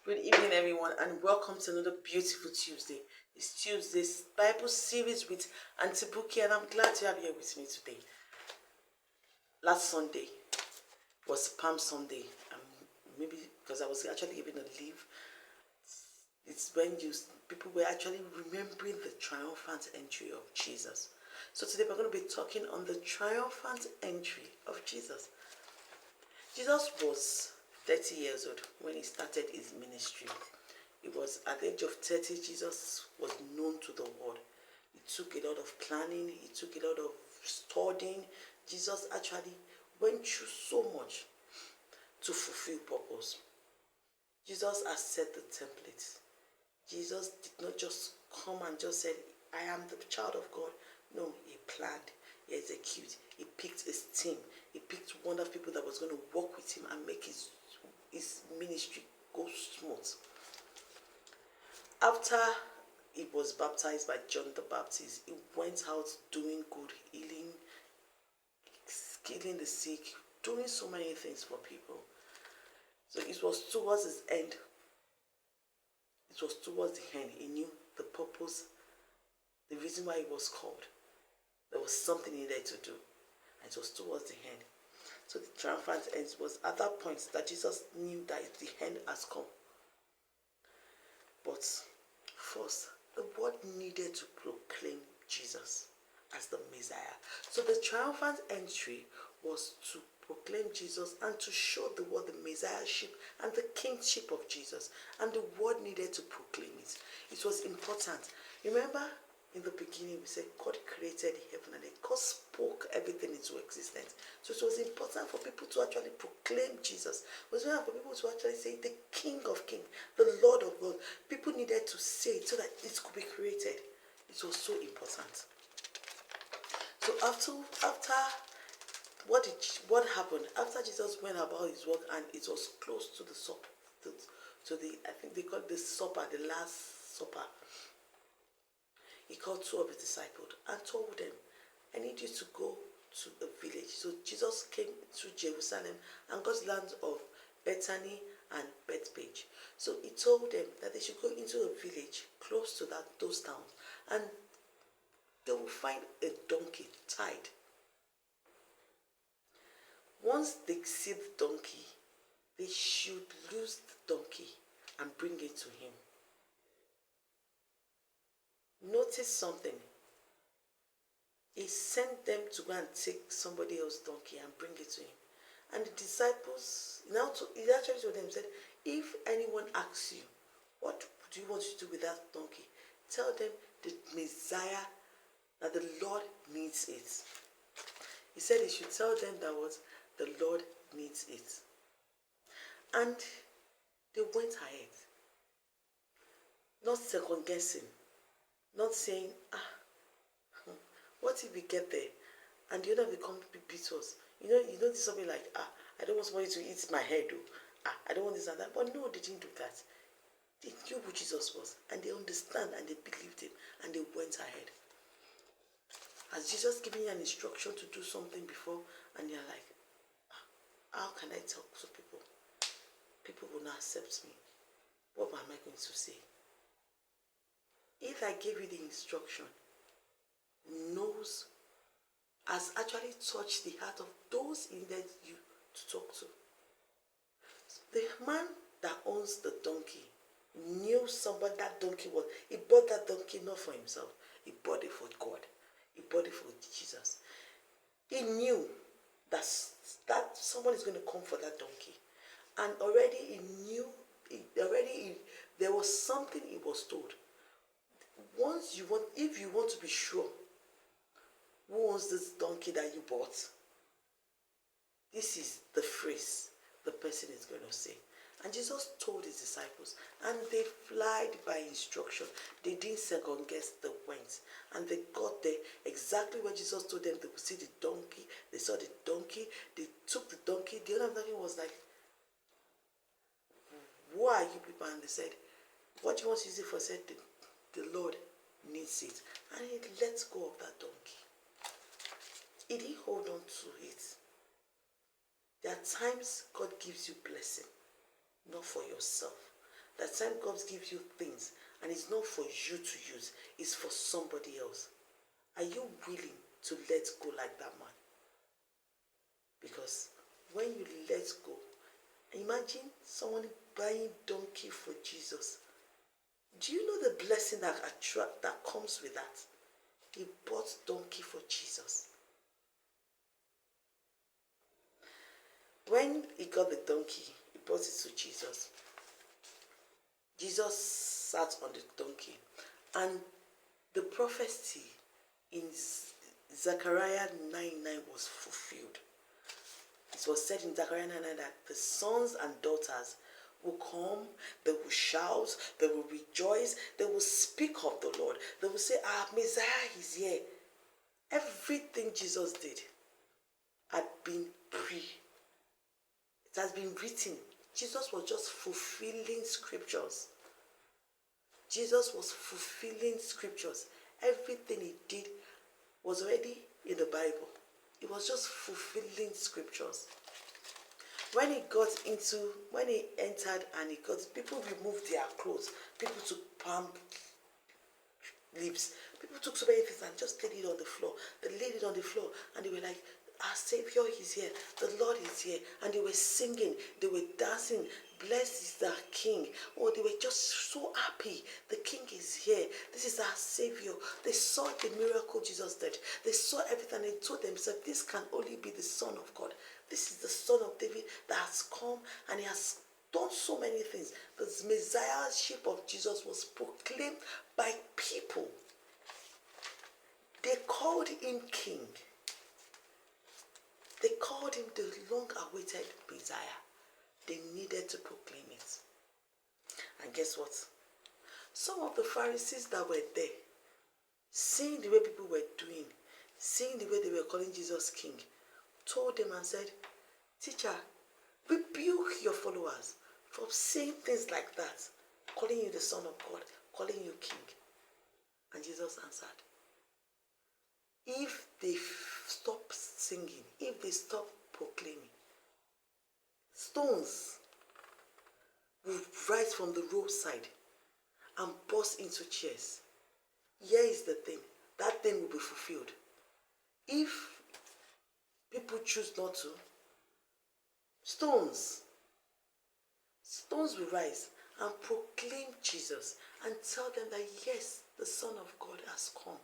Good evening, everyone, and welcome to another beautiful Tuesday. It's Tuesday's Bible series with Auntie Buki, and I'm glad to have you here with me today. Last Sunday was Palm Sunday, and maybe because I was actually given a leave, it's when people were actually remembering the triumphant entry of Jesus. So today we're going to be talking on the triumphant entry of Jesus. Jesus was 30 years old when he started his ministry. It was at the age of 30, Jesus was known to the world. It took a lot of planning, it took a lot of studying. Jesus actually went through so much to fulfill purpose. Jesus has set the template. Jesus did not just come and just said, I am the child of God. No, he planned, he executed, he picked his team, he picked wonderful people that was going to work with him and make his ministry go smooth. After he was baptized by John the Baptist, he went out doing good, healing the sick, doing so many things for people. So it was towards his end. It was towards the end. He knew the purpose, the reason why he was called. There was something he needed to do. And it was towards the end. So the triumphant end was at that point that Jesus knew that the end has come. But first, the world needed to proclaim Jesus as the Messiah. So the triumphant entry was to proclaim Jesus and to show the world the Messiahship and the kingship of Jesus. And the world needed to proclaim it. It was important. Remember, in the beginning, we said God created heaven and earth. God spoke everything into existence. So it was important for people to actually proclaim Jesus. It was important for people to actually say the King of Kings, the Lord of Lords. People needed to say it so that it could be created. It was so important. So after what happened? After Jesus went about his work and it was close to the supper, to the, I think they call it the supper, the last supper. He called two of his disciples and told them, I need you to go to a village. So Jesus came to Jerusalem and got land of Bethany and Bethpage. So he told them that they should go into a village close to those towns, and they will find a donkey tied. Once they see the donkey, they should loose the donkey and bring it to him. Notice something. He sent them to go and take somebody else's donkey and bring it to him. And the disciples, he actually told them, said, if anyone asks you, what do you want to do with that donkey? Tell them the Messiah, that the Lord needs it. He said he should tell them that what the Lord needs it. And they went ahead, not second guessing. Not saying, what if we get there and the owner will come beat us? You know, this something like, I don't want somebody to eat my head, I don't want this and that. But no, they didn't do that. They knew who Jesus was, and they understand and they believed him, and they went ahead. Has Jesus given you an instruction to do something before, and you're like, how can I talk to people? People will not accept me. What am I going to say? If I gave you the instruction, has actually touched the heart of those he needed you to talk to. The man that owns the donkey knew somebody that donkey was. He bought that donkey not for himself. He bought it for God. He bought it for Jesus. He knew that someone is going to come for that donkey. And already he knew, there was something he was told. If you want to be sure who owns this donkey that you bought, this is the phrase the person is going to say. And Jesus told his disciples, and they flied by instruction. They didn't second guess, they went. And they got there exactly where Jesus told them they would see the donkey. They saw the donkey, they took the donkey. The other donkey was like, who are you people? And they said, what do you want to use it for? Said, the Lord needs it. And he let go of that donkey. He didn't hold on to it. There are times God gives you blessing, not for yourself. That time God gives you things and it's not for you to use, it's for somebody else. Are you willing to let go like that man? Because when you let go, imagine someone buying donkey for Jesus. Do you know the blessing that comes with that? He bought donkey for Jesus. When he got the donkey, he brought it to Jesus. Jesus sat on the donkey, and the prophecy in Zechariah 9:9 was fulfilled. It was said in Zechariah 9:9 that the sons and daughters will come, they will shout, they will rejoice, they will speak of the Lord. They will say, Messiah is here. Everything Jesus did had been it has been written. Jesus was just fulfilling scriptures. Jesus was fulfilling scriptures. Everything he did was already in the Bible. It was just fulfilling scriptures. When he entered and people removed their clothes. People took palm leaves. People took so many things and just laid it on the floor. They laid it on the floor and they were like, our Savior is here. The Lord is here. And they were singing. They were dancing. Blessed is our King. Oh, they were just so happy. The King is here. This is our Savior. They saw the miracle Jesus did. They saw everything and they told themselves, this can only be the Son of God. This is the Son of David that has come and he has done so many things. The Messiahship of Jesus was proclaimed by people. They called him King. They called him the long-awaited Messiah. They needed to proclaim it. And guess what? Some of the Pharisees that were there, seeing the way people were doing, seeing the way they were calling Jesus King, told them and said, Teacher, rebuke your followers from saying things like that, calling you the Son of God, calling you King. And Jesus answered, if they stop singing, if they stop proclaiming, stones will rise from the roadside and burst into chairs. Here is the thing, that thing will be fulfilled. If people choose not to, stones will rise and proclaim Jesus and tell them that yes, the Son of God has come.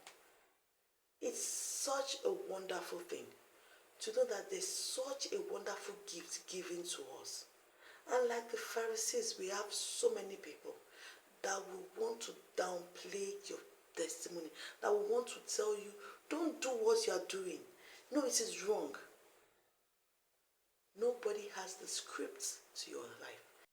It's such a wonderful thing to know that there's such a wonderful gift given to us. And like the Pharisees, we have so many people that will want to downplay your testimony, that will want to tell you, don't do what you are doing. No, it is wrong. Nobody has the script to your life.